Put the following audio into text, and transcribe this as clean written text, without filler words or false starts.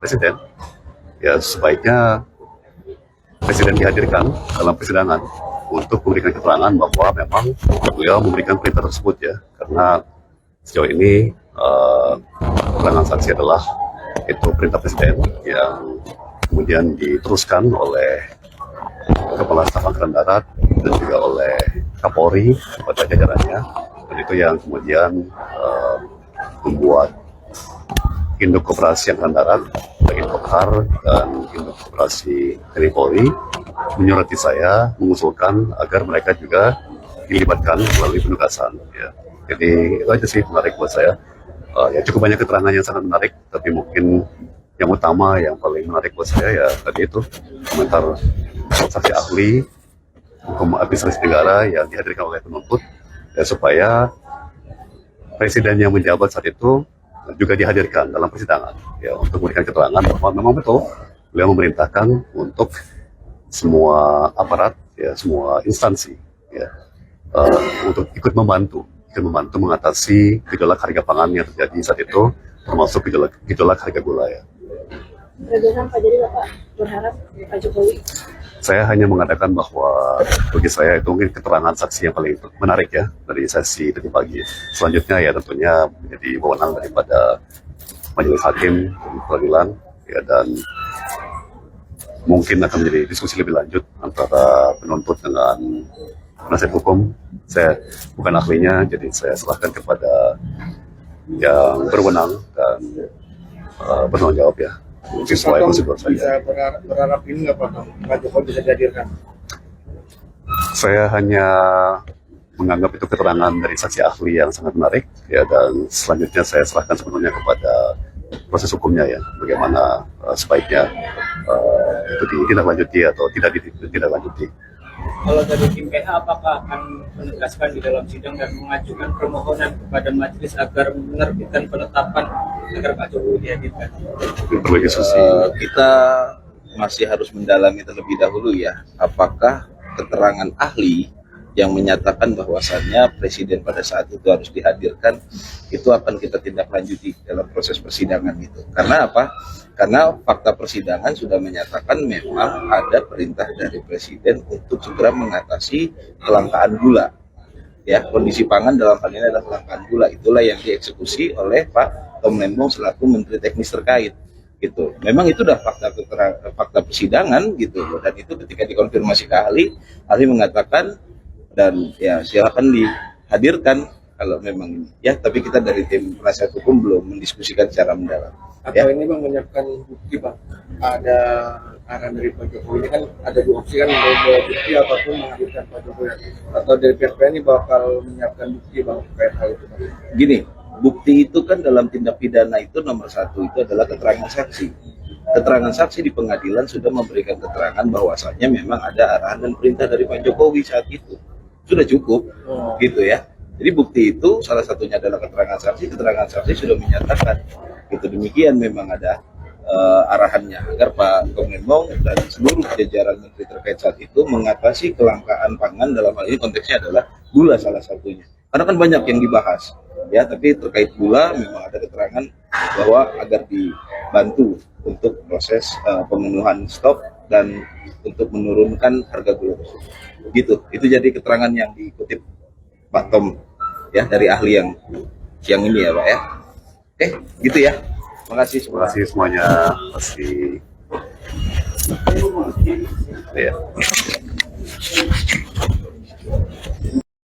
presiden, ya sebaiknya presiden dihadirkan dalam persidangan untuk memberikan keterangan bahwa memang beliau memberikan perintah tersebut ya, karena sejauh ini keterangan saksi adalah itu perintah presiden yang kemudian diteruskan oleh Kepala Staf Angkatan Darat dan juga oleh Kapolri kepada jajarannya, dan itu yang kemudian membuat Induk Koperasi Angkatan Darat, Indokar dan Induk Koperasi TNI Polri menyurati saya mengusulkan agar mereka juga dilibatkan melalui penugasan. Ya. Jadi itu aja sih menarik buat saya. Ya cukup banyak keterangan yang sangat menarik, tapi mungkin yang utama, yang paling menarik buat saya ya tadi itu komentar saksi ahli hukum administrasi negara yang dihadirkan oleh penuntut, ya, supaya presiden yang menjabat saat itu juga dihadirkan dalam persidangan ya untuk memberikan keterangan bahwa memang betul beliau memerintahkan untuk semua aparat ya, semua instansi ya, untuk ikut membantu mengatasi gejolak harga pangan yang terjadi saat itu, termasuk gejolak harga gula ya. Pak, jadi Bapak berharap Pak Jokowi? Saya hanya mengatakan bahwa bagi saya itu mungkin keterangan saksi yang paling menarik ya dari sesi tadi pagi. Selanjutnya ya tentunya menjadi wewenang daripada majelis hakim dan pengadilan ya, dan mungkin akan menjadi diskusi lebih lanjut antara penuntut dengan penasihat hukum. Saya bukan ahlinya, jadi saya serahkan kepada yang berwenang dan bertanggung jawab ya. Sesuai prosedur saja. Bisa berharap ini nggak Pak Jokowi bisa dihadirkan? Saya hanya menganggap itu keterangan dari saksi ahli yang sangat menarik ya, dan selanjutnya saya serahkan sepenuhnya kepada proses hukumnya ya, bagaimana sebaiknya itu ditindaklanjuti atau tidak ditindaklanjuti. Kalau dari tim PH, apakah akan menegaskan di dalam sidang dan mengajukan permohonan kepada majelis agar menerbitkan penetapan agar Pak Jokowi dihadirkan? Kita masih harus mendalami terlebih dahulu ya, apakah keterangan ahli yang menyatakan bahwasannya presiden pada saat itu harus dihadirkan itu akan kita tindak lanjuti dalam proses persidangan itu. Karena apa? Karena fakta persidangan sudah menyatakan memang ada perintah dari presiden untuk segera mengatasi kelangkaan gula. Ya, kondisi pangan dalam hal ini adalah kelangkaan gula. Itulah yang dieksekusi oleh Pak Tom Lembong selaku Menteri Teknis terkait. Gitu. Memang itu udah fakta persidangan gitu. Dan itu ketika dikonfirmasi ke ahli mengatakan dan ya silakan dihadirkan kalau memang ini. Ya, tapi kita dari tim penasihat hukum belum mendiskusikan secara mendalam. Atau ya. ini Bang menyiapkan bukti Bang, ada arahan dari Pak Jokowi, ini kan ada dua opsi kan, membawa bukti ataupun menghadirkan Pak Jokowi, atau dari pihak ini bakal menyiapkan bukti Bang terkait hal itu Bang? Gini, bukti itu kan dalam tindak pidana itu nomor satu itu adalah keterangan saksi. Keterangan saksi di pengadilan sudah memberikan keterangan bahwasannya memang ada arahan dan perintah dari Pak Jokowi saat itu, sudah cukup gitu ya. Jadi bukti itu salah satunya adalah keterangan saksi sudah menyatakan itu demikian, memang ada arahannya agar Pak Tom Lembong dan seluruh jajaran menteri terkait saat itu mengatasi kelangkaan pangan, dalam hal ini konteksnya adalah gula salah satunya. Karena kan banyak yang dibahas ya, tapi terkait gula memang ada keterangan bahwa agar dibantu untuk proses pemenuhan stok dan untuk menurunkan harga gula tersebut. Gitu. Itu jadi keterangan yang dikutip Pak Tom ya dari ahli yang siang ini ya Pak ya. Gitu ya. Terima kasih semuanya. Ya.